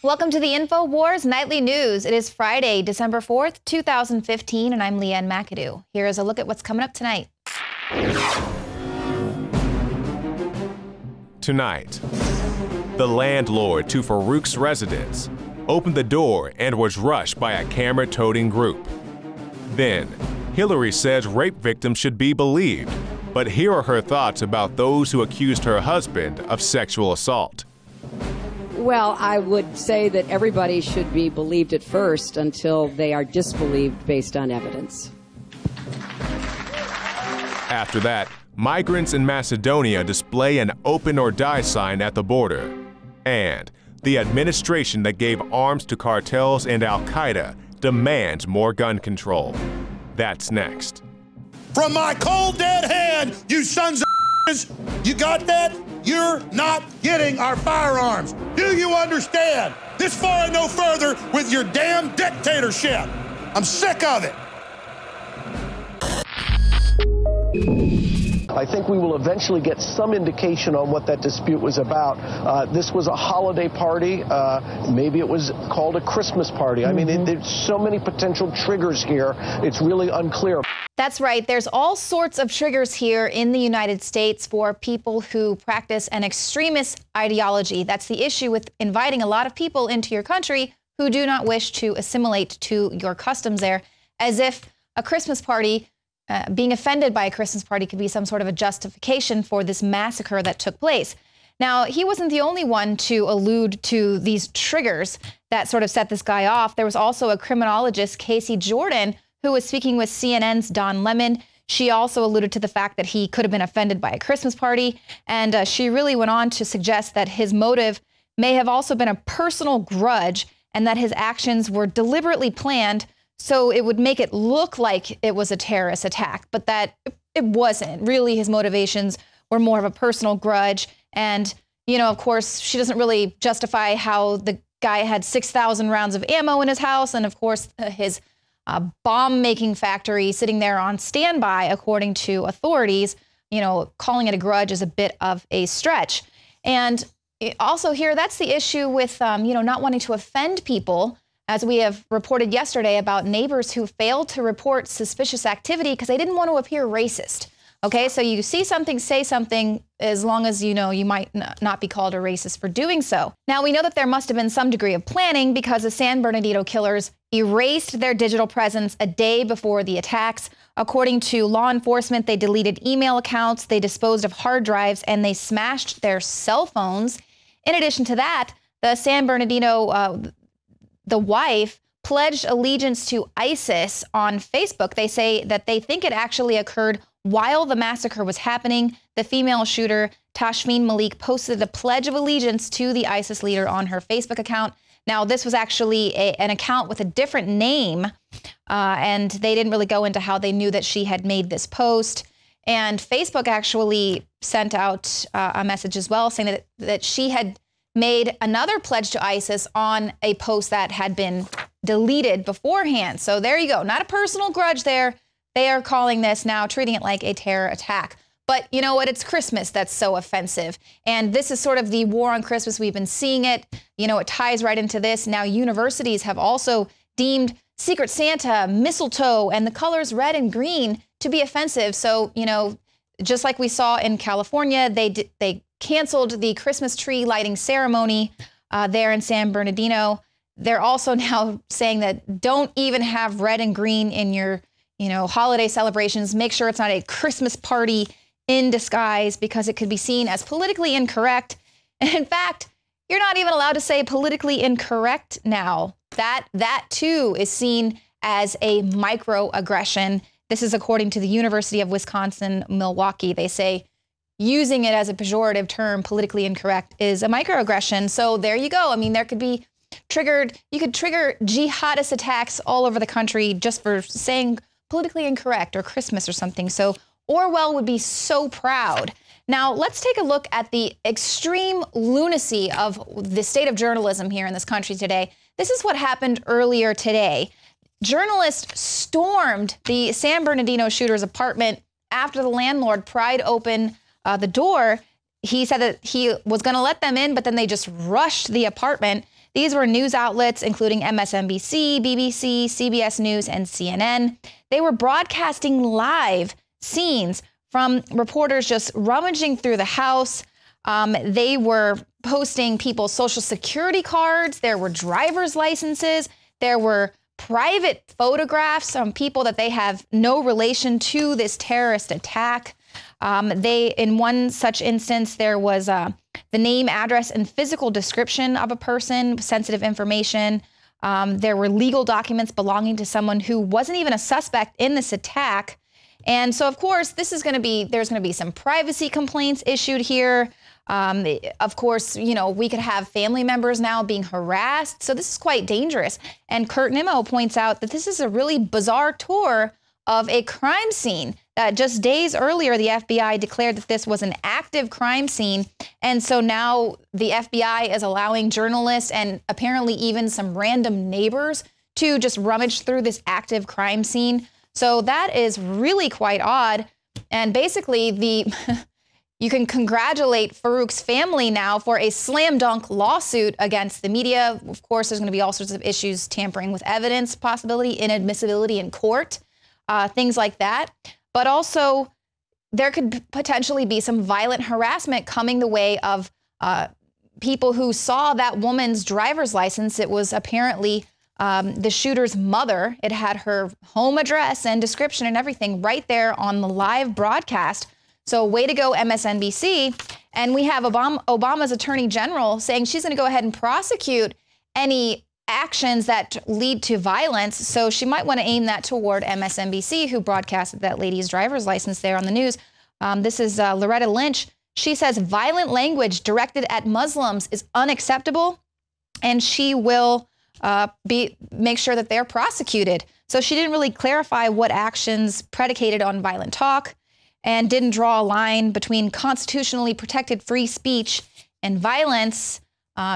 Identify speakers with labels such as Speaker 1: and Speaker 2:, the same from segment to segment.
Speaker 1: Welcome to the InfoWars Nightly News. It is Friday, December 4th, 2015, and I'm Leanne McAdoo. Here is a look at what's coming up tonight.
Speaker 2: Tonight, the landlord to Farouk's residence opened the door and was rushed by a camera-toting group. Then, Hillary says rape victims should be believed, but here are her thoughts about those who accused her husband of sexual assault.
Speaker 3: Well, I would say that everybody should be believed at first until they are disbelieved based on evidence.
Speaker 2: After that, migrants in Macedonia display an open or die sign at the border. And the administration that gave arms to cartels and Al-Qaeda demands more gun control. That's next.
Speaker 4: From my cold dead hand, you sons of you got that? You're not getting our firearms. Do you understand? This far and no further with your damn dictatorship. I'm sick of it.
Speaker 5: I think we will eventually get some indication on what that dispute was about. This was a holiday party. Maybe it was called a Christmas party. I mean, there's so many potential triggers here. It's really unclear.
Speaker 1: That's right. There's all sorts of triggers here in the United States for people who practice an extremist ideology. That's the issue with inviting a lot of people into your country who do not wish to assimilate to your customs there, as if a Christmas party, being offended by a Christmas party could be some sort of a justification for this massacre that took place. Now, he wasn't the only one to allude to these triggers that sort of set this guy off. There was also a criminologist, Casey Jordan, who was speaking with CNN's Don Lemon. She also alluded to the fact that he could have been offended by a Christmas party. And she really went on to suggest that his motive may have also been a personal grudge and that his actions were deliberately planned so it would make it look like it was a terrorist attack, but that it wasn't. Really, his motivations were more of a personal grudge. And, you know, of course, she doesn't really justify how the guy had 6,000 rounds of ammo in his house. And, of course, his bomb-making factory sitting there on standby, according to authorities. You know, calling it a grudge is a bit of a stretch. And also here, that's the issue with, you know, not wanting to offend people, as we have reported yesterday about neighbors who failed to report suspicious activity because they didn't want to appear racist. Okay, so you see something, say something, as long as you know you might not be called a racist for doing so. Now, we know that there must have been some degree of planning because the San Bernardino killers erased their digital presence a day before the attacks. According to law enforcement, they deleted email accounts, they disposed of hard drives, and they smashed their cell phones. In addition to that, the San Bernardino, the wife pledged allegiance to ISIS on Facebook. They say that they think it actually occurred while the massacre was happening. The female shooter, Tashfeen Malik, posted a pledge of allegiance to the ISIS leader on her Facebook account. Now, this was actually an account with a different name, and they didn't really go into how they knew that she had made this post. And Facebook actually sent out a message as well saying that she had made another pledge to ISIS on a post that had been deleted beforehand. So there you go. Not a personal grudge there. They are calling this now, treating it like a terror attack. But you know what? It's Christmas that's so offensive. And this is sort of the war on Christmas. We've been seeing it. You know, it ties right into this. Now, universities have also deemed Secret Santa, mistletoe, and the colors red and green to be offensive. So, you know, just like we saw in California, they canceled the Christmas tree lighting ceremony there in San Bernardino. They're also now saying that don't even have red and green in your, you know, holiday celebrations. Make sure it's not a Christmas party in disguise because it could be seen as politically incorrect. And in fact, you're not even allowed to say politically incorrect now. That too is seen as a microaggression. This is according to the University of Wisconsin-Milwaukee. They say using it as a pejorative term, politically incorrect, is a microaggression. So there you go. I mean, there could be you could trigger jihadist attacks all over the country just for saying politically incorrect or Christmas or something. So Orwell would be so proud. Now, let's take a look at the extreme lunacy of the state of journalism here in this country today. This is what happened earlier today. Journalists stormed the San Bernardino shooter's apartment after the landlord pried open the door. He said that he was going to let them in, but then they just rushed the apartment. These were news outlets including MSNBC, BBC, CBS News, and CNN. They were broadcasting live scenes from reporters just rummaging through the house. They were posting people's social security cards. There were driver's licenses. There were private photographs from people that they have no relation to this terrorist attack. In one such instance, there was the name, address, and physical description of a person, sensitive information. There were legal documents belonging to someone who wasn't even a suspect in this attack. And so, of course, there's going to be some privacy complaints issued here. Of course, we could have family members now being harassed. So this is quite dangerous. And Kurt Nimmo points out that this is a really bizarre tour of a crime scene. Just days earlier, the FBI declared that this was an active crime scene. And so now the FBI is allowing journalists and apparently even some random neighbors to just rummage through this active crime scene. So that is really quite odd. And basically, you can congratulate Farouk's family now for a slam dunk lawsuit against the media. Of course, there's going to be all sorts of issues, tampering with evidence, possibility, inadmissibility in court, things like that. But also, there could potentially be some violent harassment coming the way of people who saw that woman's driver's license. It was apparently the shooter's mother. It had her home address and description and everything right there on the live broadcast. So way to go, MSNBC. And we have Obama's attorney general saying she's going to go ahead and prosecute any actions that lead to violence. So she might want to aim that toward MSNBC, who broadcasted that lady's driver's license there on the news. This is Loretta Lynch. She says violent language directed at Muslims is unacceptable, and she will make sure that they're prosecuted. So she didn't really clarify what actions predicated on violent talk, and didn't draw a line between constitutionally protected free speech and violence.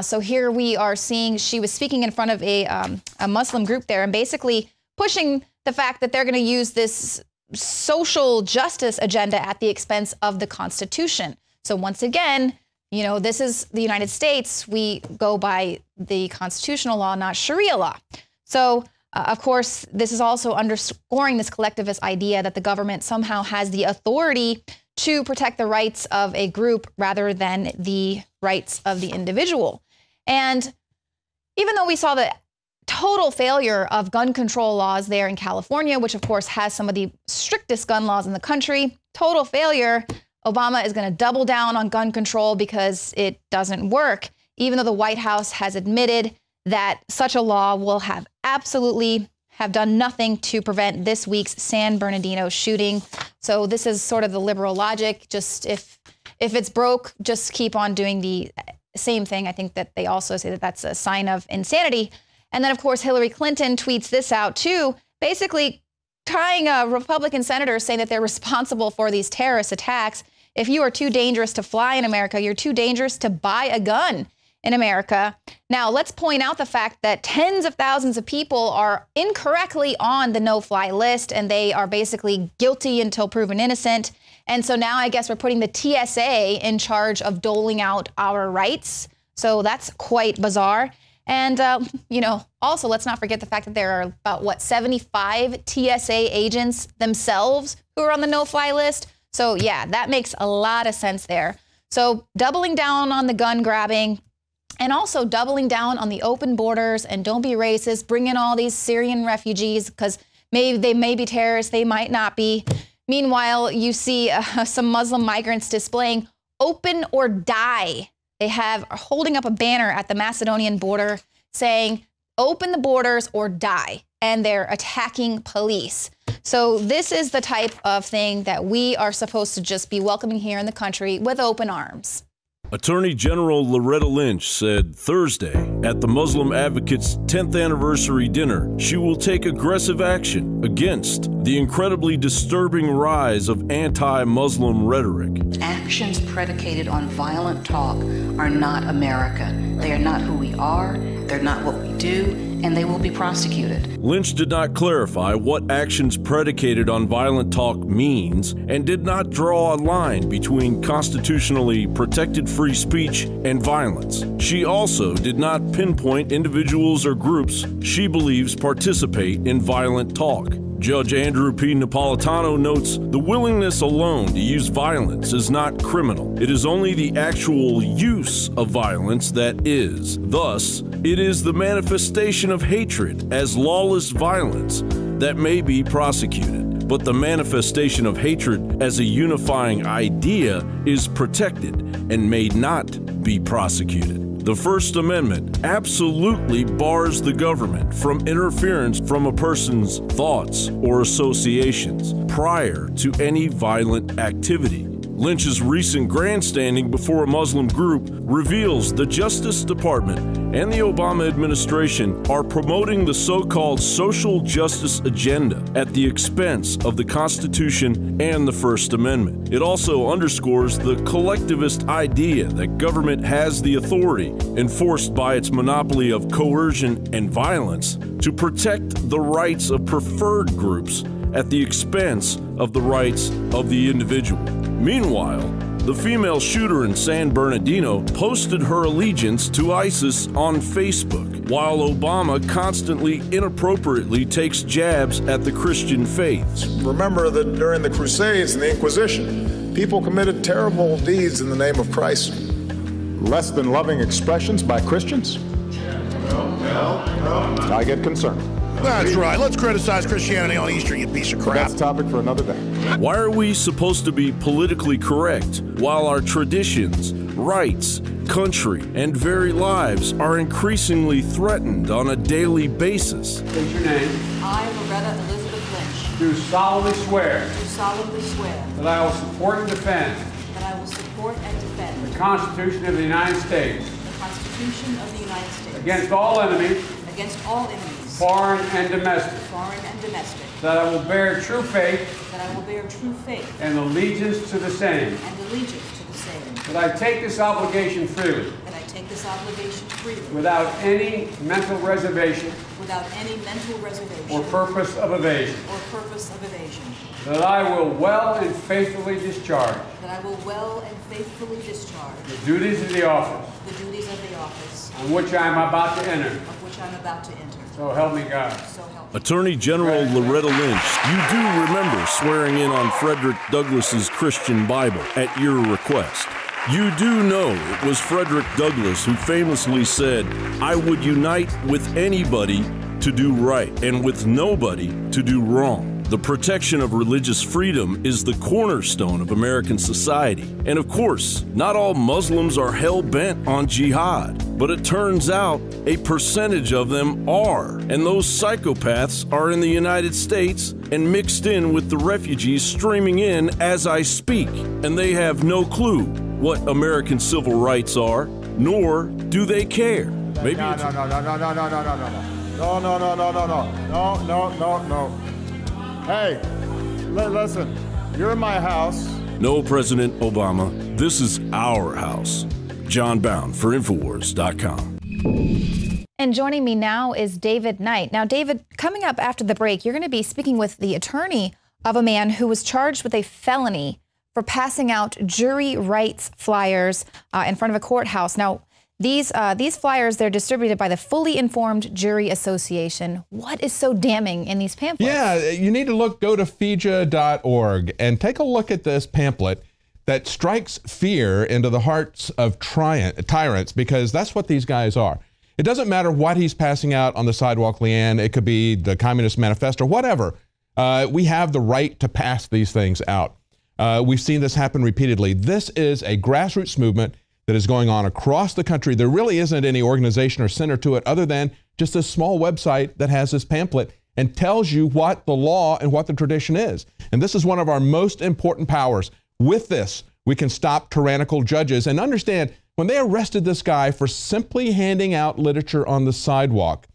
Speaker 1: So here we are seeing she was speaking in front of a Muslim group there and basically pushing the fact that they're going to use this social justice agenda at the expense of the Constitution. So once again, this is the United States. We go by the constitutional law, not Sharia law. So of course, this is also underscoring this collectivist idea that the government somehow has the authority to protect the rights of a group rather than the rights of the individual. And even though we saw the total failure of gun control laws there in California, which of course has some of the strictest gun laws in the country, total failure, Obama is going to double down on gun control because it doesn't work, even though the White House has admitted that such a law will have done nothing to prevent this week's San Bernardino shooting. So this is sort of the liberal logic. Just if it's broke, just keep on doing the same thing. I think that they also say that that's a sign of insanity. And then, of course, Hillary Clinton tweets this out, too, basically trying Republican senators saying that they're responsible for these terrorist attacks. If you are too dangerous to fly in America, you're too dangerous to buy a gun in America. Now, let's point out the fact that tens of thousands of people are incorrectly on the no-fly list, and they are basically guilty until proven innocent. And so now I guess we're putting the TSA in charge of doling out our rights. So that's quite bizarre. And, also let's not forget the fact that there are about, 75 TSA agents themselves who are on the no-fly list. So, yeah, that makes a lot of sense there. So doubling down on the gun grabbing, and also doubling down on the open borders, and don't be racist, bring in all these Syrian refugees because maybe they may be terrorists, they might not be. Meanwhile, you see some Muslim migrants displaying "Open or Die." They are holding up a banner at the Macedonian border saying, "Open the borders or die," and they're attacking police. So this is the type of thing that we are supposed to just be welcoming here in the country with open arms.
Speaker 6: Attorney General Loretta Lynch said Thursday at the Muslim Advocates' 10th anniversary dinner she will take aggressive action against the incredibly disturbing rise of anti-Muslim rhetoric.
Speaker 7: actions predicated on violent talk are not America. They are not who we are, they're not what we do, and they will be prosecuted.
Speaker 6: Lynch did not clarify what actions predicated on violent talk means and did not draw a line between constitutionally protected free speech and violence. She also did not pinpoint individuals or groups she believes participate in violent talk. Judge Andrew P. Napolitano notes the willingness alone to use violence is not criminal. It is only the actual use of violence that is. Thus, it is the manifestation of hatred as lawless violence that may be prosecuted. But the manifestation of hatred as a unifying idea is protected and may not be prosecuted. The First Amendment absolutely bars the government from interference from a person's thoughts or associations prior to any violent activity. Lynch's recent grandstanding before a Muslim group reveals the Justice Department and the Obama administration are promoting the so-called social justice agenda at the expense of the Constitution and the First Amendment. It also underscores the collectivist idea that government has the authority, enforced by its monopoly of coercion and violence, to protect the rights of preferred groups at the expense of the rights of the individual. Meanwhile, the female shooter in San Bernardino posted her allegiance to ISIS on Facebook, while Obama constantly inappropriately takes jabs at the Christian faith.
Speaker 8: Remember that during the Crusades and the Inquisition, people committed terrible deeds in the name of Christ. Less than loving expressions by Christians? I get concerned.
Speaker 4: That's right. Let's criticize Christianity on Easter, you piece of crap.
Speaker 8: That's a topic for another day.
Speaker 6: Why are we supposed to be politically correct while our traditions, rights, country, and very lives are increasingly threatened on a daily basis?
Speaker 9: State your name.
Speaker 7: I, Loretta Elizabeth Lynch,
Speaker 9: Do solemnly swear
Speaker 7: do solemnly swear
Speaker 9: that I will support and defend
Speaker 7: that I will support and defend
Speaker 9: the Constitution of the United States
Speaker 7: the Constitution of the United States
Speaker 9: against all enemies,
Speaker 7: foreign and domestic,
Speaker 9: that I will bear true faith
Speaker 7: that I will bear true faith
Speaker 9: and allegiance to the same,
Speaker 7: and allegiance to the same,
Speaker 9: that I take this obligation freely
Speaker 7: that I take this obligation freely
Speaker 9: without any mental reservation
Speaker 7: without any mental reservation
Speaker 9: or purpose of evasion,
Speaker 7: that
Speaker 9: that I will well and faithfully discharge
Speaker 7: I will well and faithfully discharge
Speaker 9: the duties of the office
Speaker 7: the duties of the office
Speaker 9: on which I am about to enter.
Speaker 7: of which I'm about to enter.
Speaker 9: So help me God.
Speaker 7: So help me.
Speaker 6: Attorney General Loretta Lynch, you do remember swearing in on Frederick Douglass's Christian Bible at your request. You do know it was Frederick Douglass who famously said, "I would unite with anybody to do right and with nobody to do wrong." The protection of religious freedom is the cornerstone of American society. And of course, not all Muslims are hell-bent on jihad, but it turns out a percentage of them are. And those psychopaths are in the United States and mixed in with the refugees streaming in as I speak. And they have no clue what American civil rights are, nor do they care. Maybe
Speaker 8: No. Hey, listen, you're in my house.
Speaker 6: No, President Obama, this is our house. John Bound for INFOWARS.com.
Speaker 1: And joining me now is David Knight. Now, David, coming up after the break, you're going to be speaking with the attorney of a man who was charged with a felony for passing out jury rights flyers in front of a courthouse. Now, these flyers, they're distributed by the Fully Informed Jury Association. What is so damning in these pamphlets?
Speaker 10: Yeah, you need to go to FIJA.org and take a look at this pamphlet that strikes fear into the hearts of tyrants, because that's what these guys are. It doesn't matter what he's passing out on the sidewalk, Leanne. It could be the Communist Manifesto, whatever. We have the right to pass these things out. We've seen this happen repeatedly. This is a grassroots movement that is going on across the country. There really isn't any organization or center to it other than just a small website that has this pamphlet and tells you what the law and what the tradition is. And this is one of our most important powers. With this, we can stop tyrannical judges. And understand, when they arrested this guy for simply handing out literature on the sidewalk,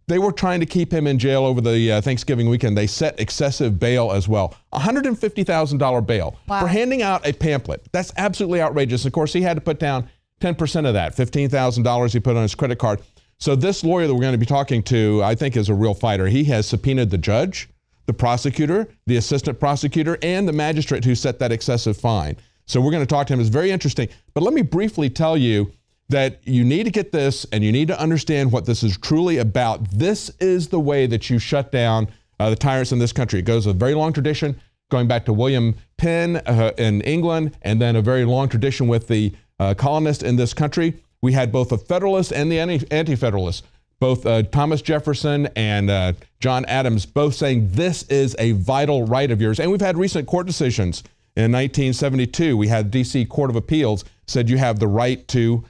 Speaker 10: They were trying to keep him in jail over the Thanksgiving weekend. They set excessive bail as well. $150,000 bail for handing out a pamphlet. That's absolutely outrageous. Of course, he had to put down 10% of that, $15,000 he put on his credit card. So this lawyer that we're going to be talking to, I think, is a real fighter. He has subpoenaed the judge, the prosecutor, the assistant prosecutor, and the magistrate who set that excessive fine. So we're going to talk to him. It's very interesting. But let me briefly tell you that you need to get this, and you need to understand what this is truly about. This is the way that you shut down the tyrants in this country. It goes a very long tradition, going back to William Penn in England, and then a very long tradition with the colonists in this country. We had both the Federalists and the Anti-Federalists, both Thomas Jefferson and John Adams, both saying this is a vital right of yours. And we've had recent court decisions. In 1972, we had D.C. Court of Appeals said you have the right to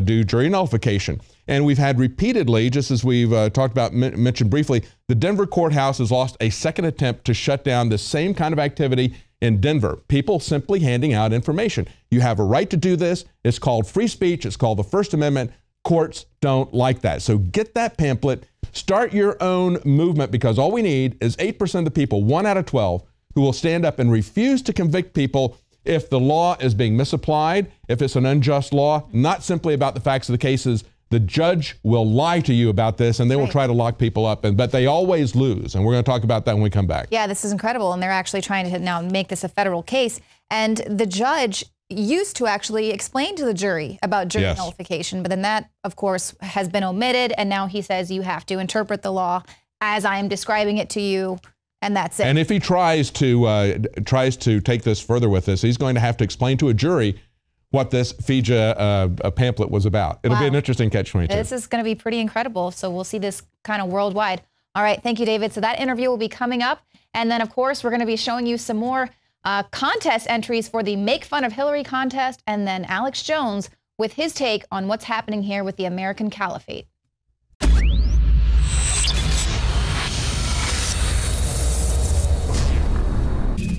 Speaker 10: do jury nullification. And we've had repeatedly, just as we've talked about, mentioned briefly, the Denver courthouse has lost a second attempt to shut down the same kind of activity in Denver. People simply handing out information. You have a right to do this. It's called free speech. It's called the First Amendment. Courts don't like that. So get that pamphlet. Start your own movement, because all we need is 8% of the people, 1 out of 12, who will stand up and refuse to convict people if the law is being misapplied, if it's an unjust law, not simply about the facts of the cases. The judge will lie to you about this, and they will try to lock people up, but they always lose. And we're going to talk about that when we come back.
Speaker 1: Yeah, this is incredible. And they're actually trying to now make this a federal case. And the judge used to actually explain to the jury about jury nullification, but then that, of course, has been omitted. And now he says you have to interpret the law as I am describing it to you. And that's it.
Speaker 10: And if he tries to take this further with this, he's going to have to explain to a jury what this FIJA pamphlet was about. It'll be an interesting catch-22.
Speaker 1: This is going to be pretty incredible. So we'll see this kind of worldwide. All right. Thank you, David. So that interview will be coming up. And then, of course, we're going to be showing you some more contest entries for the Make Fun of Hillary contest. And then Alex Jones with his take on what's happening here with the American Caliphate.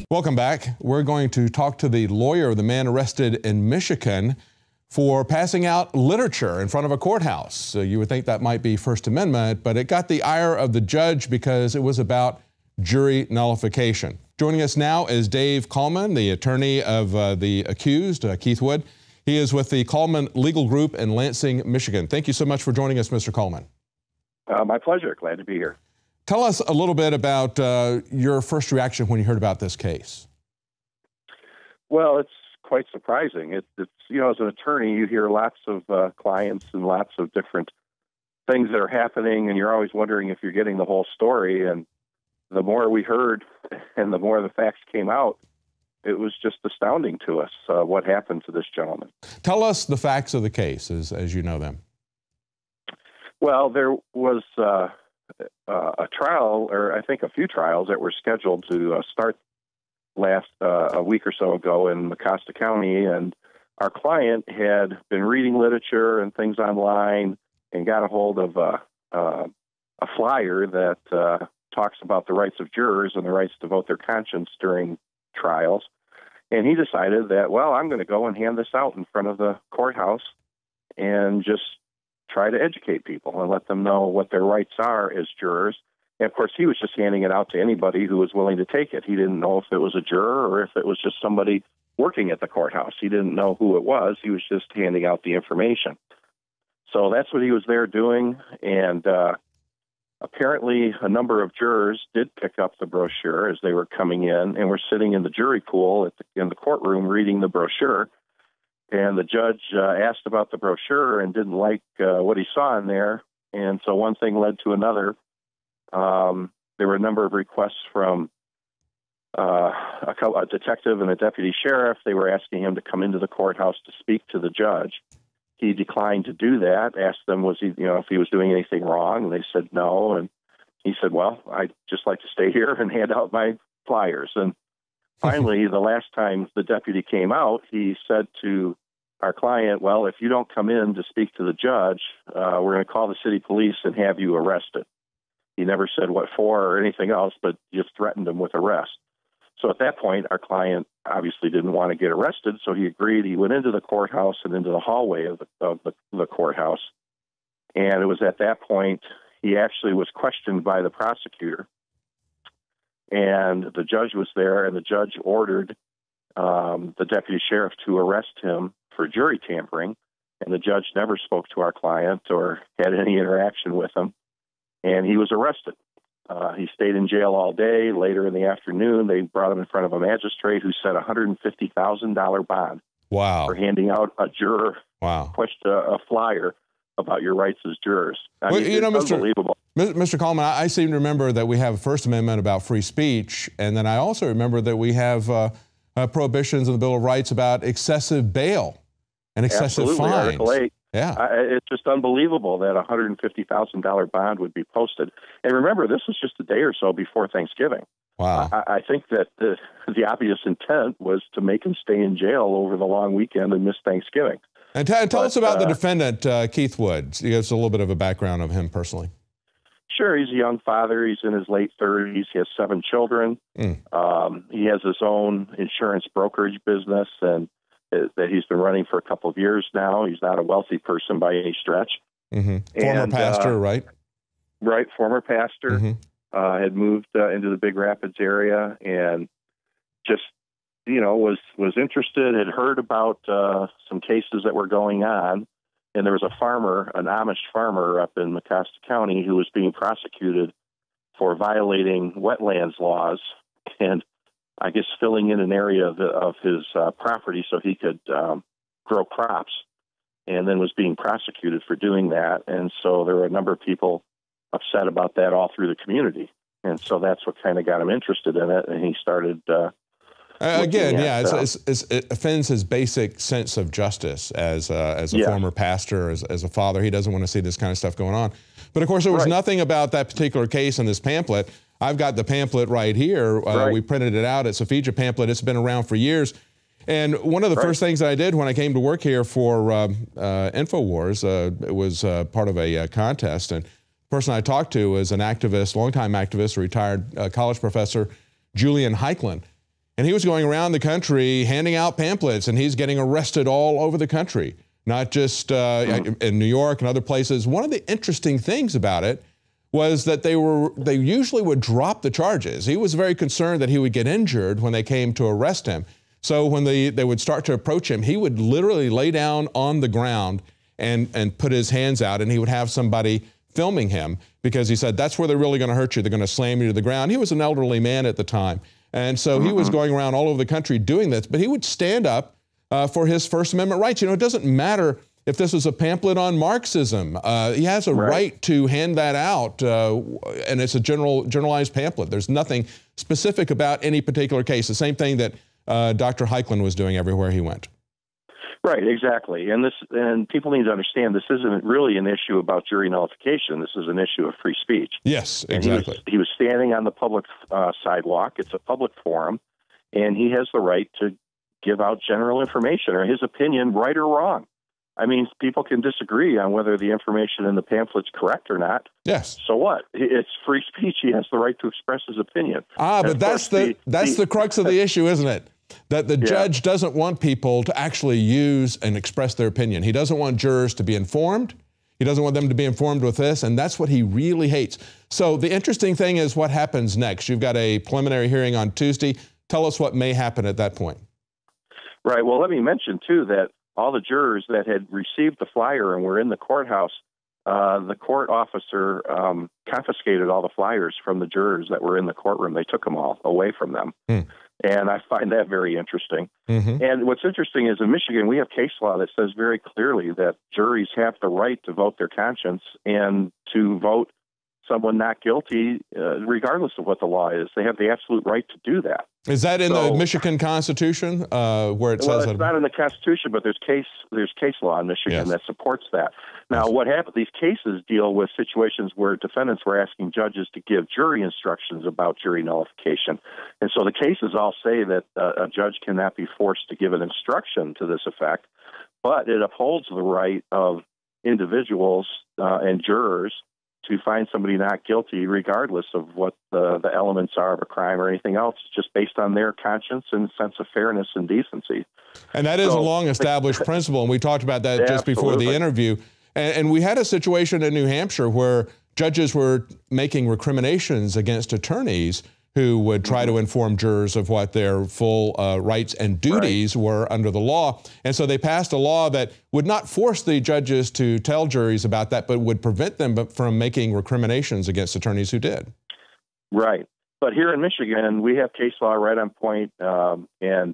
Speaker 10: Welcome back. We're going to talk to the lawyer of the man arrested in Michigan for passing out literature in front of a courthouse. So you would think that might be First Amendment, but it got the ire of the judge because it was about jury nullification. Joining us now is Dave Coleman, the attorney of the accused, Keith Wood. He is with the Coleman Legal Group in Lansing, Michigan. Thank you so much for joining us, Mr. Coleman.
Speaker 11: My pleasure. Glad to be here.
Speaker 10: Tell us a little bit about your first reaction when you heard about this case.
Speaker 11: Well, it's quite surprising. It's you know, as an attorney, you hear lots of clients and lots of different things that are happening, and you're always wondering if you're getting the whole story. And the more we heard and the more the facts came out, it was just astounding to us what happened to this gentleman.
Speaker 10: Tell us the facts of the case as you know them.
Speaker 11: Well, there was a trial, or I think a few trials that were scheduled to start last a week or so ago in Mecosta County, and our client had been reading literature and things online and got a hold of a flyer that talks about the rights of jurors and the rights to vote their conscience during trials. And he decided that, well, I'm going to go and hand this out in front of the courthouse and just try to educate people and let them know what their rights are as jurors. And, of course, he was just handing it out to anybody who was willing to take it. He didn't know if it was a juror or if it was just somebody working at the courthouse. He didn't know who it was. He was just handing out the information. So that's what he was there doing. And apparently a number of jurors did pick up the brochure as they were coming in and were sitting in the jury pool in the courtroom reading the brochure. And the judge asked about the brochure and didn't like what he saw in there. And so one thing led to another. There were a number of requests from a detective and a deputy sheriff. They were asking him to come into the courthouse to speak to the judge. He declined to do that, asked them if he was doing anything wrong, and they said no. And he said, well, I'd just like to stay here and hand out my flyers. And finally, the last time the deputy came out, he said to our client, well, if you don't come in to speak to the judge, we're going to call the city police and have you arrested. He never said what for or anything else, but just threatened him with arrest. So at that point, our client obviously didn't want to get arrested, so he agreed. He went into the courthouse and into the hallway of the courthouse. And it was at that point he actually was questioned by the prosecutor, and the judge was there, and the judge ordered the deputy sheriff to arrest him for jury tampering, and the judge never spoke to our client or had any interaction with him, and he was arrested. He stayed in jail all day. Later in the afternoon, they brought him in front of a magistrate who set a $150,000 bond for handing out a juror a flyer about your rights as jurors. I mean,
Speaker 10: you know,
Speaker 11: unbelievable.
Speaker 10: Mr. Coleman, I seem to remember that we have a First Amendment about free speech, and then I also remember that we have prohibitions in the Bill of Rights about excessive bail and excessive fines.
Speaker 11: Article 8.
Speaker 10: Yeah.
Speaker 11: It's just unbelievable that a $150,000 bond would be posted. And remember, this was just a day or so before Thanksgiving.
Speaker 10: Wow.
Speaker 11: I think that the obvious intent was to make him stay in jail over the long weekend and miss Thanksgiving.
Speaker 10: And tell us about the defendant, Keith Woods. Give us a little bit of a background of him personally.
Speaker 11: Sure. He's a young father. He's in his late 30s. He has 7 children. He has his own insurance brokerage business and that he's been running for a couple of years now. He's not a wealthy person by any stretch.
Speaker 10: Former pastor, right?
Speaker 11: Right. Former pastor. Had moved into the Big Rapids area and just, you know, was interested, had heard about some cases that were going on. And there was a farmer, an Amish farmer up in Mecosta County who was being prosecuted for violating wetlands laws and I guess filling in an area of his property so he could grow crops, and then was being prosecuted for doing that. And so there were a number of people upset about that all through the community. And so that's what kind of got him interested in it. And he started it
Speaker 10: offends his basic sense of justice as a former pastor, as a father. He doesn't want to see this kind of stuff going on. But of course, there was nothing about that particular case in this pamphlet. I've got the pamphlet right here. We printed it out. It's a feature pamphlet. It's been around for years. And one of the first things that I did when I came to work here for INFOWARS, it was part of a contest. And the person I talked to was an activist, longtime activist, retired college professor, Julian Heiklin. And he was going around the country handing out pamphlets, and he's getting arrested all over the country, not just in New York and other places. One of the interesting things about it was that they usually would drop the charges. He was very concerned that he would get injured when they came to arrest him. So when they would start to approach him, he would literally lay down on the ground and put his hands out, and he would have somebody filming him because he said, that's where they're really going to hurt you. They're going to slam you to the ground. He was an elderly man at the time. And so he was going around all over the country doing this, but he would stand up for his First Amendment rights. You know, it doesn't matter if this was a pamphlet on Marxism. He has a right to hand that out, and it's a generalized pamphlet. There's nothing specific about any particular case. The same thing that Dr. Heiklin was doing everywhere he went.
Speaker 11: Right, exactly. And people need to understand this isn't really an issue about jury nullification. This is an issue of free speech.
Speaker 10: Yes, exactly.
Speaker 11: And he was standing on the public sidewalk. It's a public forum, and he has the right to give out general information or his opinion, right or wrong. I mean, people can disagree on whether the information in the pamphlet's correct or not.
Speaker 10: Yes.
Speaker 11: So what? It's free speech. He has the right to express his opinion.
Speaker 10: But that's the crux of the issue, isn't it? That the judge doesn't want people to actually use and express their opinion. He doesn't want jurors to be informed. He doesn't want them to be informed with this, and that's what he really hates. So the interesting thing is what happens next. You've got a preliminary hearing on Tuesday. Tell us what may happen at that point.
Speaker 11: Right. Well, let me mention, too, that all the jurors that had received the flyer and were in the courthouse, the court officer confiscated all the flyers from the jurors that were in the courtroom. They took them all away from them. And I find that very interesting. And what's interesting is in Michigan, we have case law that says very clearly that juries have the right to vote their conscience and to vote someone not guilty, regardless of what the law is. They have the absolute right to do that.
Speaker 10: Is that in the Michigan Constitution where it says
Speaker 11: well,
Speaker 10: that?
Speaker 11: It's not in the Constitution, but there's case law in Michigan that supports that. Now, what happened? These cases deal with situations where defendants were asking judges to give jury instructions about jury nullification. And so the cases all say that a judge cannot be forced to give an instruction to this effect, but it upholds the right of individuals and jurors to find somebody not guilty regardless of what the elements are of a crime or anything else, just based on their conscience and sense of fairness and decency.
Speaker 10: And that is a long-established principle, and we talked about that just before the interview. And we had a situation in New Hampshire where judges were making recriminations against attorneys who would try to inform jurors of what their full rights and duties were under the law. And so they passed a law that would not force the judges to tell juries about that, but would prevent them from making recriminations against attorneys who did.
Speaker 11: Right. But here in Michigan, we have case law right on point, and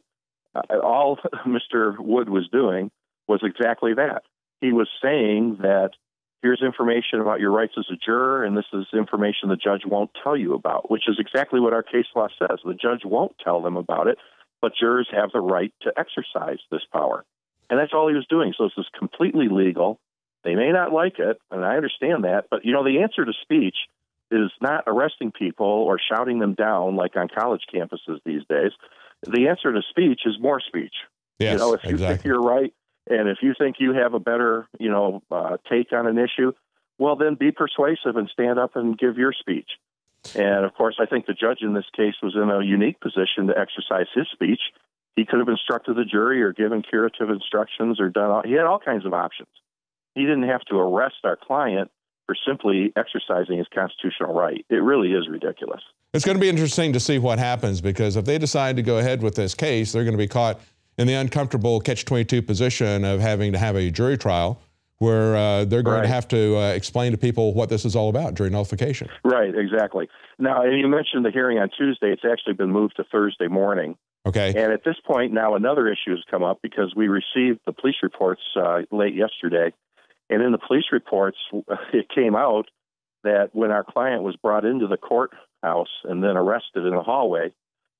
Speaker 11: all Mr. Wood was doing was exactly that. He was saying that here's information about your rights as a juror, and this is information the judge won't tell you about, which is exactly what our case law says. The judge won't tell them about it, but jurors have the right to exercise this power. And that's all he was doing. So this is completely legal. They may not like it, and I understand that, but, you know, the answer to speech is not arresting people or shouting them down like on college campuses these days. The answer to speech is more speech.
Speaker 10: Yes,
Speaker 11: you know, if you think you're right, and if you think you have a better, take on an issue, well, then be persuasive and stand up and give your speech. And, of course, I think the judge in this case was in a unique position to exercise his speech. He could have instructed the jury or given curative instructions or he had all kinds of options. He didn't have to arrest our client for simply exercising his constitutional right. It really is ridiculous.
Speaker 10: It's going to be interesting to see what happens, because if they decide to go ahead with this case, they're going to be caught in the uncomfortable catch-22 position of having to have a jury trial where they're going to have to explain to people what this is all about, jury nullification. Right,
Speaker 11: exactly. Now, you mentioned the hearing on Tuesday. It's actually been moved to Thursday morning.
Speaker 10: Okay.
Speaker 11: And at this point now, another issue has come up because we received the police reports late yesterday. And in the police reports, it came out that when our client was brought into the courthouse and then arrested in the hallway,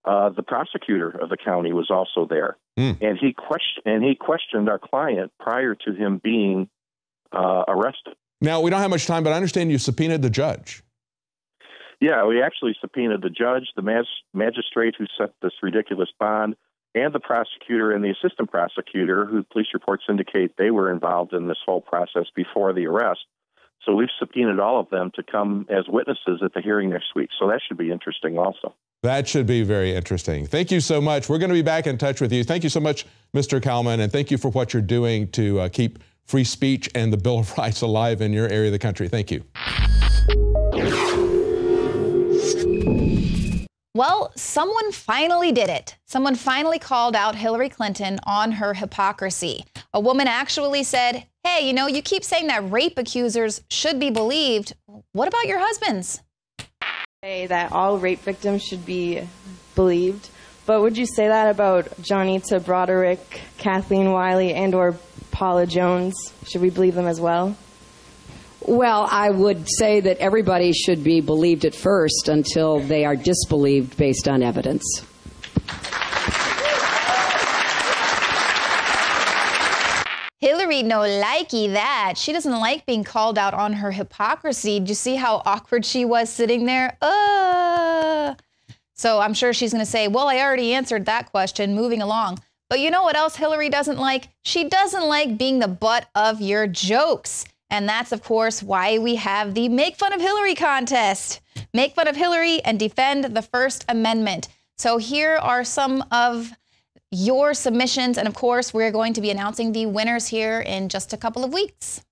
Speaker 11: the prosecutor of the county was also there. And he questioned our client prior to him being arrested.
Speaker 10: Now, we don't have much time, but I understand you subpoenaed the judge.
Speaker 11: Yeah, we actually subpoenaed the judge, the magistrate who set this ridiculous bond, and the prosecutor and the assistant prosecutor, who police reports indicate they were involved in this whole process before the arrest. So we've subpoenaed all of them to come as witnesses at the hearing next week. So that should be interesting also.
Speaker 10: That should be very interesting. Thank you so much. We're going to be back in touch with you. Thank you so much, Mr. Kalman, and thank you for what you're doing to keep free speech and the Bill of Rights alive in your area of the country. Thank you.
Speaker 1: Well, someone finally did it. Someone finally called out Hillary Clinton on her hypocrisy. A woman actually said, hey, you know, you keep saying that rape accusers should be believed. What about your husbands?
Speaker 12: Say that all rape victims should be believed. But would you say that about Johnita Broderick, Kathleen Wiley, and or Paula Jones? Should we believe them as well?
Speaker 3: Well, I would say that everybody should be believed at first until they are disbelieved based on evidence.
Speaker 1: Hillary no likey that. She doesn't like being called out on her hypocrisy. Do you see how awkward she was sitting there? So I'm sure she's going to say, well, I already answered that question, moving along. But you know what else Hillary doesn't like? She doesn't like being the butt of your jokes. And that's, of course, why we have the Make Fun of Hillary contest. Make fun of Hillary and defend the First Amendment. So here are some of your submissions. And of course, we're going to be announcing the winners here in just a couple of weeks.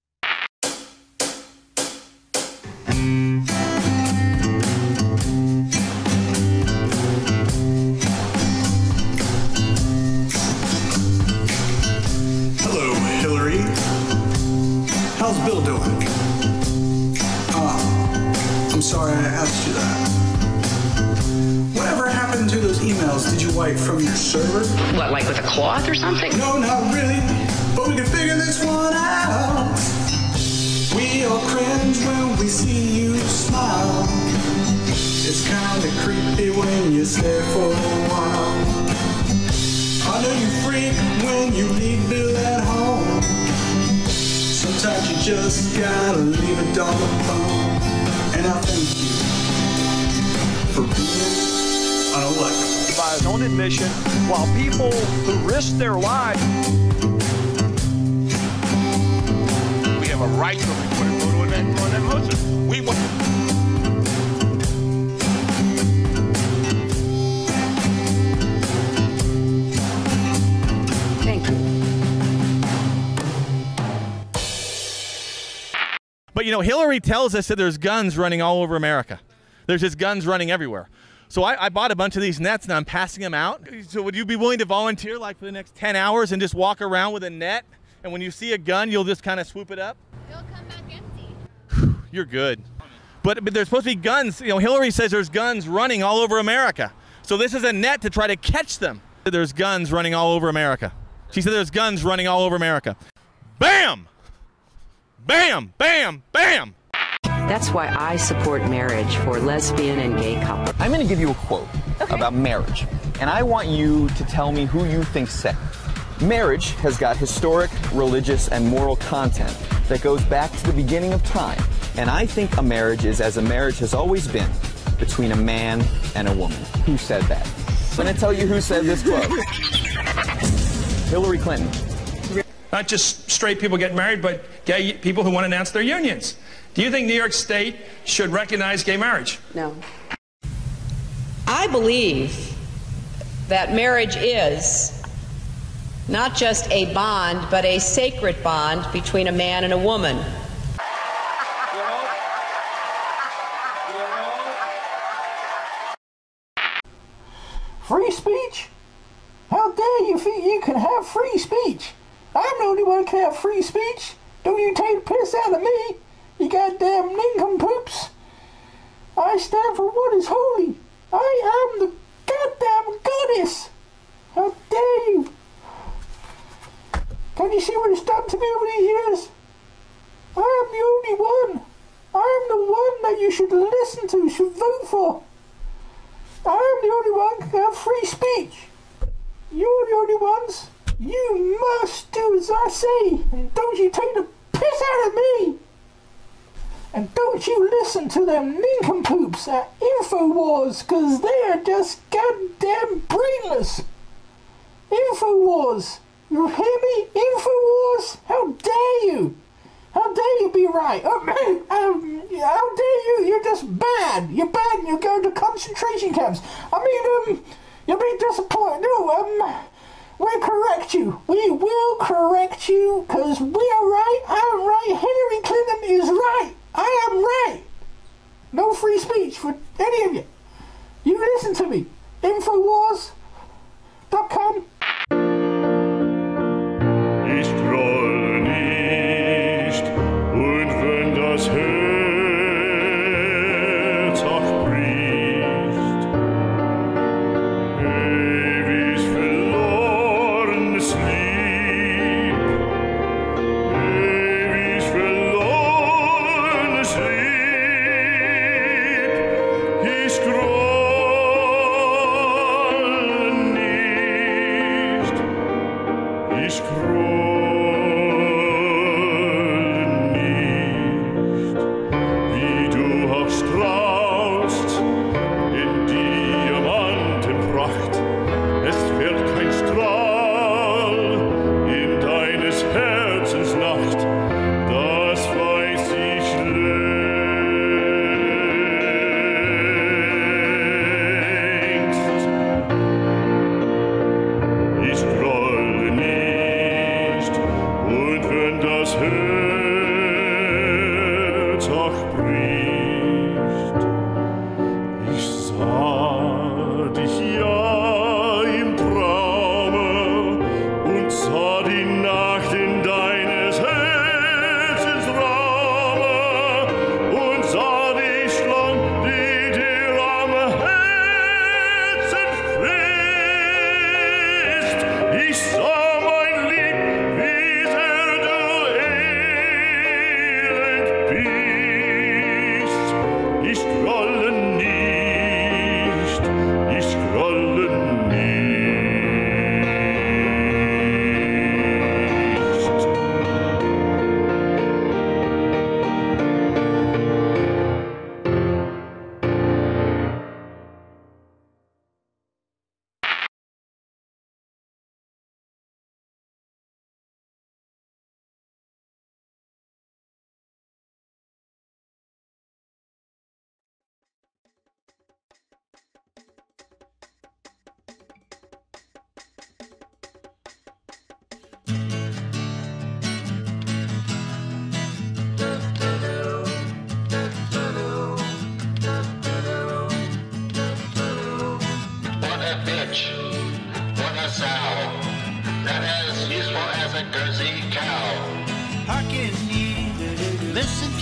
Speaker 13: Hello, Hillary. How's Bill doing? I'm sorry I asked you that. Whatever happened to those emails did you wipe from your server?
Speaker 14: What, like with a cloth or something?
Speaker 13: No, not really. But we can figure this one out. We all cringe when we see you smile. It's kinda creepy when you stare for a while. I know you freak when you leave Bill at home. Sometimes you just gotta leave it on the phone. And I thank you for being unelected.
Speaker 9: By his own admission, while people who risk their lives, we have a right to put a photo in that motion. We want.
Speaker 15: But, you know, Hillary tells us that there's guns running all over America. There's just guns running everywhere. So I bought a bunch of these nets, and I'm passing them out. So would you be willing to volunteer, like, for the next 10 hours and just walk around with a net? And when you see a gun, you'll just kind of swoop it up?
Speaker 16: They'll come back empty.
Speaker 15: You're good. But there's supposed to be guns. You know, Hillary says there's guns running all over America. So this is a net to try to catch them. There's guns running all over America. She said there's guns running all over America. Bam! Bam! Bam! Bam!
Speaker 17: That's why I support marriage for lesbian and gay couples.
Speaker 18: I'm going to give you a quote about marriage, and I want you to tell me who you think said it. Marriage has got historic, religious, and moral content that goes back to the beginning of time, and I think a marriage is as a marriage has always been, between a man and a woman. Who said that? I'm going to tell you who said this quote. Hillary Clinton.
Speaker 19: Not just straight people get married, but gay people who want to announce their unions. Do you think New York State should recognize gay marriage?
Speaker 3: No. I believe that marriage is not just a bond, but a sacred bond between a man and a woman.
Speaker 20: Free speech? How dare you think you can have free speech? I'm the only one who can have free speech. Don't you take the piss out of me, you goddamn nincompoops. I stand for what is holy. I am the goddamn goddess. How dare you? Can you see what it's done to me over these years? I am the only one. I am the one that you should listen to, should vote for. I am the only one who can have free speech. You're the only ones. You must do as I say, and don't you take the piss out of me. And don't you listen to them nincompoops at INFOWARS, because they are just goddamn brainless. INFOWARS, you hear me? INFOWARS, how dare you? How dare you be right? How dare you? You're just bad. You're bad and you're going to concentration camps. I mean, you'll be disappointed. No, we'll correct you. We will correct you, because we are right. I'm right. Hillary Clinton is right. I am right. No free speech for any of you. You listen to me. Infowars.com.
Speaker 13: Ich troll nicht, und wenn das Herz auch bricht, ewig verlorenes Lieb, ewig verlorenes Lieb, ich groll nicht, ich groll.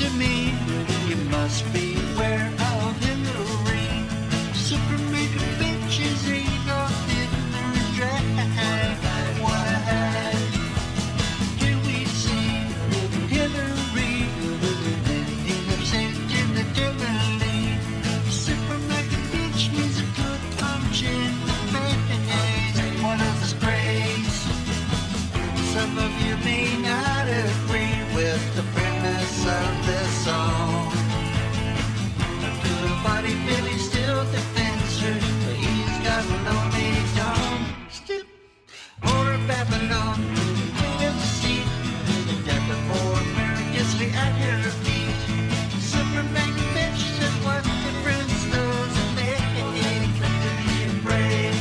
Speaker 13: to me, you must beware of Hillary. Super mega bitches ain't nothing to drag. Why? Here we see Hillary, ending up sent in the devil. Super mega bitch means a good punch in the face. What a disgrace. Some of you may not agree with the premise of this song. The body Billy still defends her, but he's got a lonely dome. Still, or Babylon, queen of the sea, the death of more Americans lay at her feet. Super mega bitch says what difference does it make? Claim to be a brave.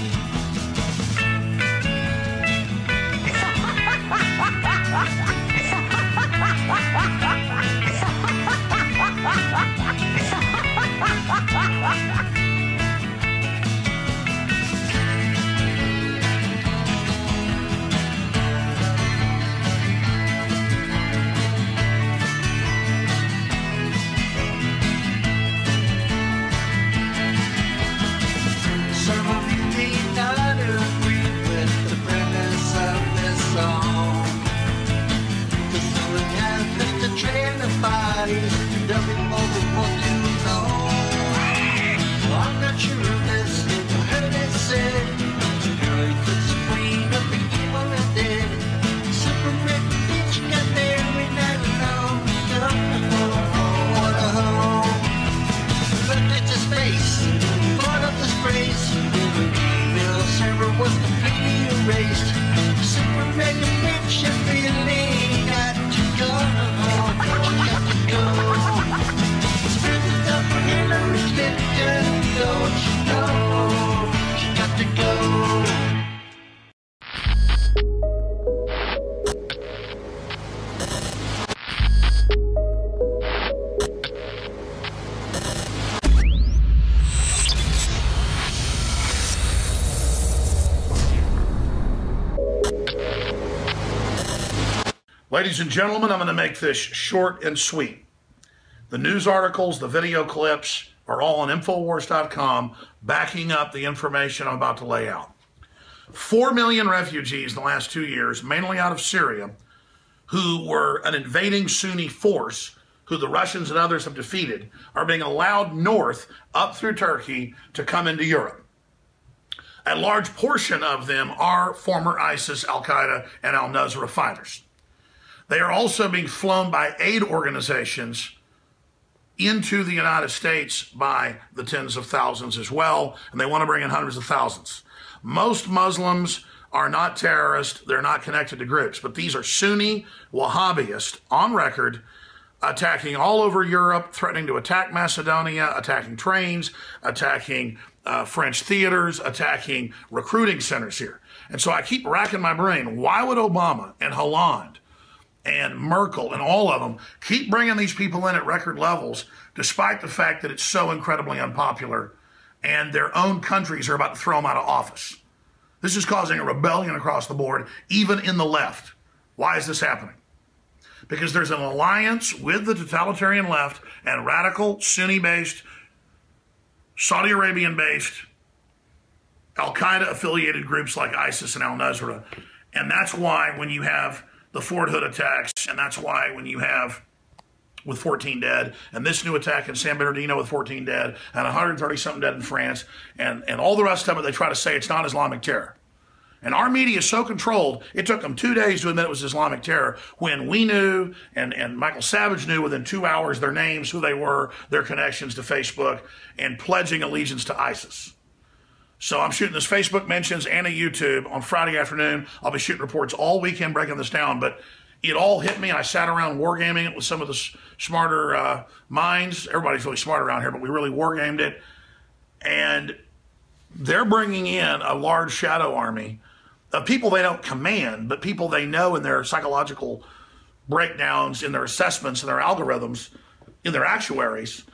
Speaker 13: Some of you may not agree with the premise of this song. The story has left a trail of bodies, there'll be more people to know. Well, I'm not sure of this, I heard it said, the girl puts the queen of the evil and dead. Super mega bitch got there every night alone. Oh, what a hole. Look at this face, part of this race. The email server was completely erased. Super mega bitch, you really got to go. You got to go. Spend it up for Hillary Clinton, don't you know? You got to go.
Speaker 4: Ladies and gentlemen, I'm going to make this short and sweet. The news articles, the video clips are all on INFOWARS.com, backing up the information I'm about to lay out. 4 million refugees in the last 2 years, mainly out of Syria, who were an invading Sunni force, who the Russians and others have defeated, are being allowed north up through Turkey to come into Europe. A large portion of them are former ISIS, Al-Qaeda, and al-Nusra fighters. They are also being flown by aid organizations into the United States by the tens of thousands as well, and they want to bring in hundreds of thousands. Most Muslims are not terrorists. They're not connected to groups, but these are Sunni Wahhabists on record attacking all over Europe, threatening to attack Macedonia, attacking trains, attacking French theaters, attacking recruiting centers here. And so I keep racking my brain. Why would Obama and Hollande and Merkel and all of them keep bringing these people in at record levels, despite the fact that it's so incredibly unpopular and their own countries are about to throw them out of office? This is causing a rebellion across the board, even in the left. Why is this happening? Because there's an alliance with the totalitarian left and radical Sunni-based, Saudi Arabian-based, Al-Qaeda affiliated groups like ISIS and al-Nusra. And that's why when you have the Fort Hood attacks, and that's why when you have, with 14 dead, and this new attack in San Bernardino with 14 dead, and 130-something dead in France, and all the rest of it, they try to say it's not Islamic terror. And our media is so controlled, it took them 2 days to admit it was Islamic terror, when we knew, and Michael Savage knew within 2 hours their names, who they were, their connections to Facebook, and pledging allegiance to ISIS. So I'm shooting this Facebook mentions and a YouTube on Friday afternoon. I'll be shooting reports all weekend breaking this down, but it all hit me. I sat around wargaming it with some of the smarter minds. Everybody's really smart around here, but we really wargamed it. And they're bringing in a large shadow army of people they don't command, but people they know in their psychological breakdowns, in their assessments, in their algorithms, in their actuaries,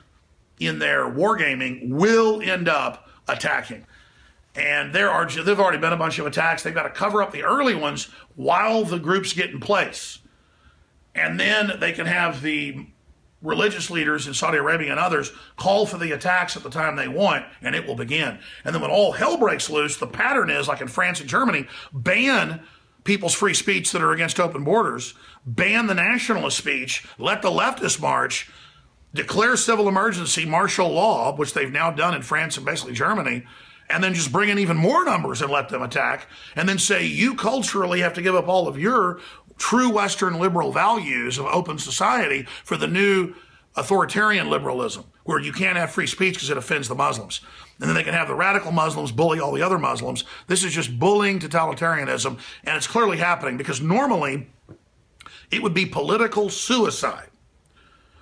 Speaker 4: in their wargaming will end up attacking. And they've already been a bunch of attacks. They've got to cover up the early ones while the groups get in place. And then they can have the religious leaders in Saudi Arabia and others call for the attacks at the time they want, and it will begin. And then when all hell breaks loose, the pattern is, like in France and Germany, ban people's free speech that are against open borders, ban the nationalist speech, let the leftists march, declare civil emergency, martial law, which they've now done in France and basically Germany, and then just bring in even more numbers and let them attack, and then say you culturally have to give up all of your true Western liberal values of open society for the new authoritarian liberalism, where you can't have free speech because it offends the Muslims. And then they can have the radical Muslims bully all the other Muslims. This is just bullying totalitarianism, and it's clearly happening because normally it would be political suicide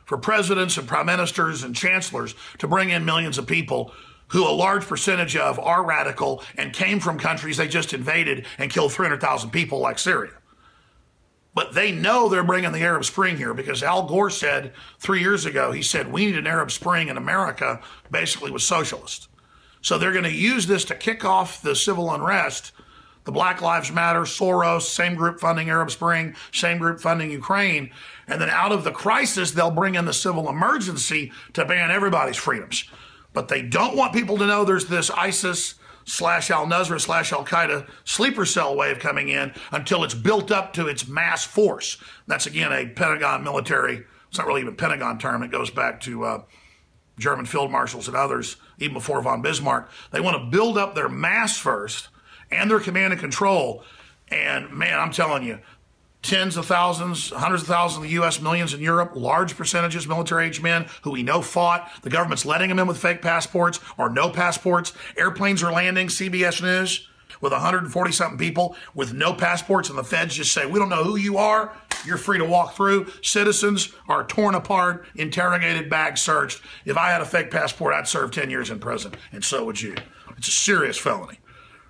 Speaker 4: for presidents and prime ministers and chancellors to bring in millions of people who a large percentage of are radical and came from countries they just invaded and killed 300,000 people like Syria. But they know they're bringing the Arab Spring here because Al Gore said 3 years ago, he said, we need an Arab Spring in America, basically with socialists. So they're going to use this to kick off the civil unrest. The Black Lives Matter, Soros, same group funding Arab Spring, same group funding Ukraine. And then out of the crisis, they'll bring in the civil emergency to ban everybody's freedoms. But they don't want people to know there's this ISIS / al-Nusra / al-Qaeda sleeper cell wave coming in until it's built up to its mass force. That's, again, a Pentagon military, it's not really even a Pentagon term. It goes back to German field marshals and others, even before von Bismarck. They want to build up their mass first and their command and control. And, man, I'm telling you, tens of thousands, hundreds of thousands in the U.S., millions in Europe, large percentages military-age men who we know fought. The government's letting them in with fake passports or no passports. Airplanes are landing, CBS News, with 140-something people with no passports, and the feds just say, we don't know who you are. You're free to walk through. Citizens are torn apart, interrogated, bags searched. If I had a fake passport, I'd serve 10 years in prison, and so would you. It's a serious felony.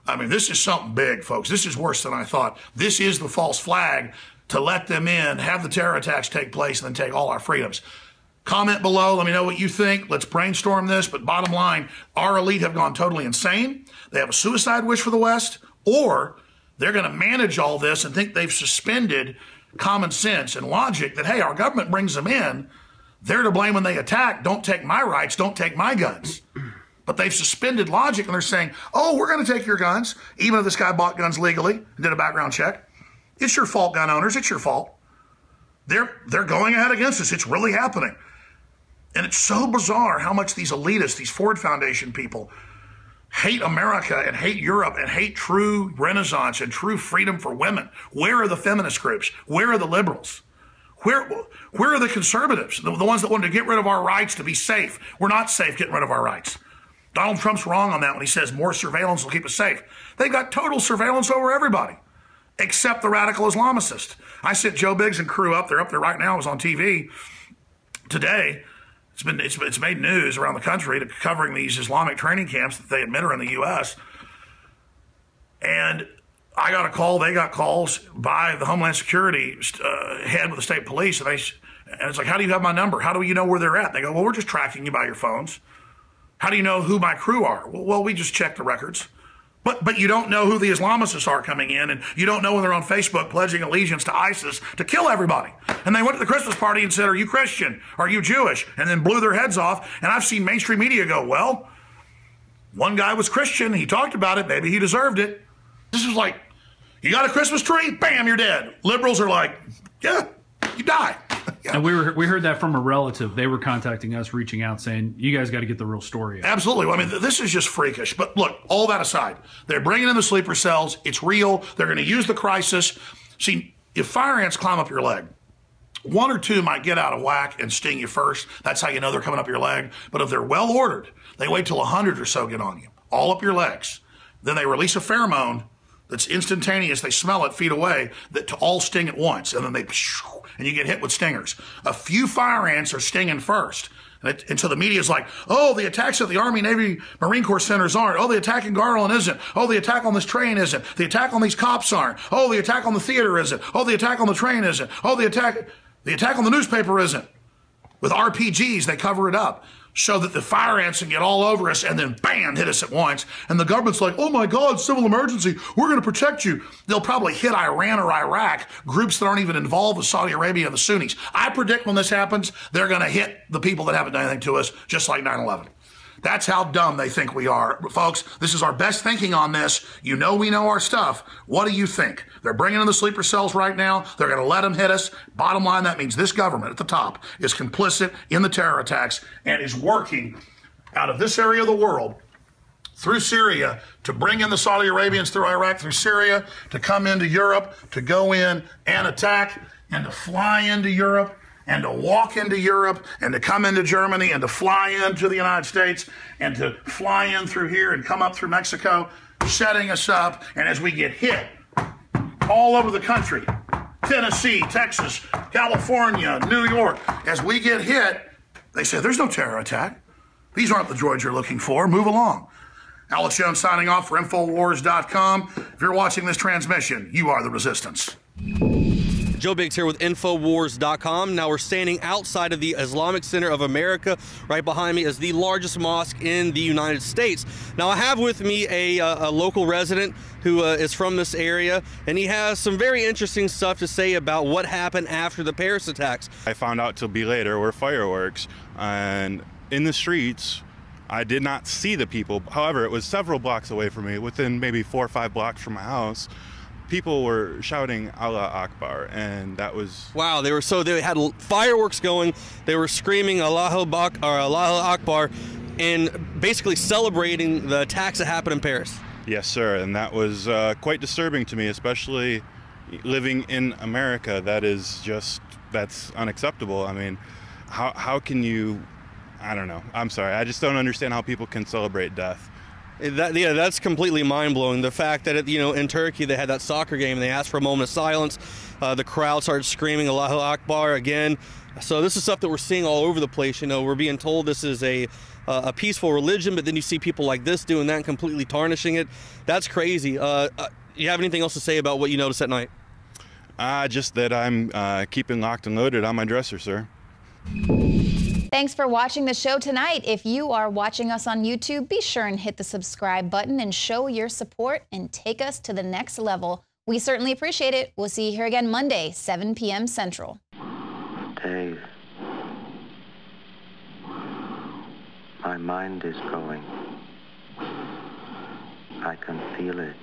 Speaker 4: I mean, this is something big, folks. This is worse than I thought. This is the false flag to let them in, have the terror attacks take place, and then take all our freedoms. Comment below. Let me know what you think. Let's brainstorm this. But bottom line, our elite have gone totally insane. They have a suicide wish for the West, or they're going to manage all this and think they've suspended common sense and logic that, hey, our government brings them in. They're to blame when they attack. Don't take my rights. Don't take my guns. But they've suspended logic, and they're saying, oh, we're going to take your guns, even if this guy bought guns legally and did a background check. It's your fault, gun owners. It's your fault. They're going ahead against us. It's really happening. And it's so bizarre how much these elitists, these Ford Foundation people, hate America and hate Europe and hate true Renaissance and true freedom for women. Where are the feminist groups? Where are the liberals? Where are the conservatives? The ones that wanted to get rid of our rights to be safe. We're not safe getting rid of our rights. Donald Trump's wrong on that when he says more surveillance will keep us safe. They've got total surveillance over everybody, except the radical Islamicists. I sent Joe Biggs and crew up there. Up there right now. It was on TV today. It's made news around the country to covering these Islamic training camps that they admit are in the U.S. And I got a call. They got calls by the Homeland Security head with the state police, and it's like, how do you have my number? How do you know where they're at? They go, well, we're just tracking you by your phones. How do you know who my crew are? Well, we just check the records. But you don't know who the Islamicists are coming in, and you don't know when they're on Facebook pledging allegiance to ISIS to kill everybody. And they went to the Christmas party and said, are you Christian? Are you Jewish? And then blew their heads off. And I've seen mainstream media go, well, one guy was Christian. He talked about it. Maybe he deserved it. This is like, you got a Christmas tree? Bam, you're dead. Liberals are like, yeah, you die. Yeah.
Speaker 21: And we heard that from a relative. They were contacting us, reaching out, saying, you guys got to get the real story out.
Speaker 4: Absolutely. I mean, this is just freakish. But look, all that aside, they're bringing in the sleeper cells. It's real. They're going to use the crisis. See, if fire ants climb up your leg, one or two might get out of whack and sting you first. That's how you know they're coming up your leg. But if they're well ordered, they wait till 100 or so get on you, all up your legs. Then they release a pheromone that's instantaneous. They smell it feet away, that to all sting at once. And then and you get hit with stingers. A few fire ants are stinging first. And so the media is like, oh, the attacks at the Army, Navy, Marine Corps centers aren't. Oh, the attack in Garland isn't. Oh, the attack on this train isn't. The attack on these cops aren't. Oh, the attack on the theater isn't. Oh, the attack on the train isn't. Oh, the attack on the newspaper isn't. With RPGs, they cover it up. so that the fire ants can get all over us and then bam, hit us at once. And the government's like, oh my God, civil emergency, we're going to protect you. They'll probably hit Iran or Iraq, groups that aren't even involved with Saudi Arabia and the Sunnis. I predict when this happens, they're going to hit the people that haven't done anything to us, just like 9/11. That's how dumb they think we are. Folks, this is our best thinking on this. You know we know our stuff. What do you think? They're bringing in the sleeper cells right now. They're going to let them hit us. Bottom line, that means this government at the top is complicit in the terror attacks and is working out of this area of the world through Syria to bring in the Saudi Arabians through Iraq, through Syria, to come into Europe, to go in and attack, and to fly into Europe, and to walk into Europe, and to come into Germany, and to fly into the United States, and to fly in through here and come up through Mexico, setting us up. And as we get hit all over the country, Tennessee, Texas, California, New York, as we get hit, they say, there's no terror attack. These aren't the droids you're looking for. Move along. Alex Jones signing off for InfoWars.com. If you're watching this transmission, you are the resistance.
Speaker 2: Joe Biggs here with InfoWars.com. Now we're standing outside of the Islamic Center of America. Right behind me is the largest mosque in the United States. Now I have with me a local resident who is from this area, and he has some very interesting stuff to say about what happened after the Paris attacks.
Speaker 22: I found out till be later were fireworks, and in the streets, I did not see the people. However, it was several blocks away from me, within maybe 4 or 5 blocks from my house. People were shouting Allah Akbar, and that was...
Speaker 2: Wow, they had fireworks going, they were screaming Allahu Akbar, and basically celebrating the attacks that happened in Paris.
Speaker 22: Yes, sir, and that was quite disturbing to me, especially living in America. That's unacceptable. I mean, how can you... I don't know. I'm sorry. I just don't understand how people can celebrate death.
Speaker 2: That's completely mind-blowing. The fact that, in Turkey they had that soccer game and they asked for a moment of silence. The crowd started screaming Allahu Akbar again. So this is stuff that we're seeing all over the place. We're being told this is a peaceful religion, but then you see people like this doing that and completely tarnishing it. That's crazy. You have anything else to say about what you noticed at night?
Speaker 22: Just that I'm keeping locked and loaded on my dresser, sir.
Speaker 1: Thanks for watching the show tonight. If you are watching us on YouTube, be sure and hit the subscribe button and show your support and take us to the next level. We certainly appreciate it. We'll see you here again Monday, 7 p.m. Central.
Speaker 23: Dave, my mind is going. I can feel it.